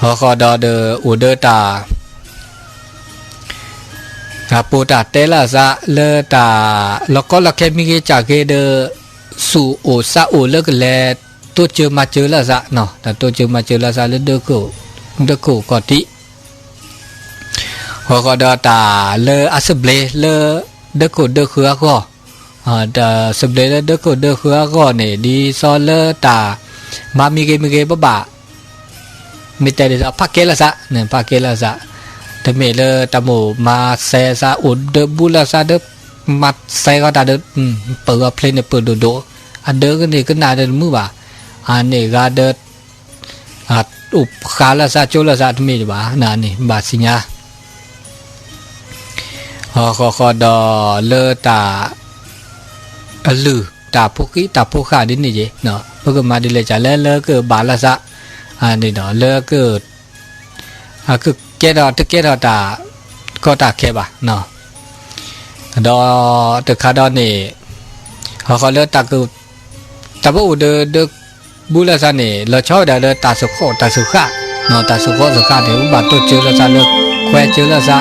ฮอคอดอเดออูเดอตาปูตาเตลาซะเลตาแล้วก็ละแค่มีเกจากเกเดสู่โอซาโอเลิกแลตัวเจอมาเจอละซะเนาะแต่ตัวเจอมาเจอละซะเลเดโกกอติฮอคอดอตาเลอาสเบลเลเดโกเดคือก็ดาสเบลเลเดโกเดคือก็เนี่ยดีซอเลตามามีเกบะมีแต่เดพักเกละซะเนี่ยพักเกละซะแต่เมเลตะโมมาเซซาอุดเดบุลาซาเดมัดเซก็ตาเดเปิดเพลงเนี่ยเปิดโดอันเดก็เนี่ยก็น่าเดมือบ่าอันนี้ก็เดอุบขาลาซาโจลาซาทมีบ่าน่ะนี่บาสิญาขอดอเลตาลือตาพวกขาดินี่เจเนาะเพิ่งมาดิเลยจ้ะเลก็บาลาซาอันนี้เนาะเลก็คือเกดอตะเกดอตาก็ตาแค่บ่เนาะดอตะคาดอนี่เขาเลตาคือตะบ่เดบุลาซานี่เราชอบเดตาสุขตาสุขะเนาะตาสุขเดี๋ยวบาตัวเจอละซาเลแควเจอละซา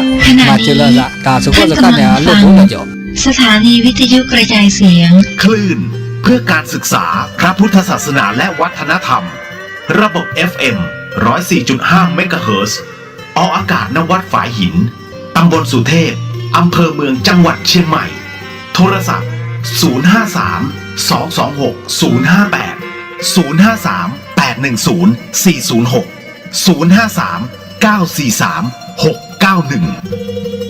มาเจอละซาตาสุขเนี่ยลดลงแล้วจ้ะสถานีวิทยุกระจายเสียงคลื่นเพื่อการศึกษาพระพุทธศาสนาและวัฒนธรรมระบบ FM 104.5 เมกะเฮิรตซ์ออกอากาศณวัดฝายหินตำบลสุเทพอำเภอเมืองจังหวัดเชียงใหม่โทรศัพท์053 226 058 053 810 406 053 943 691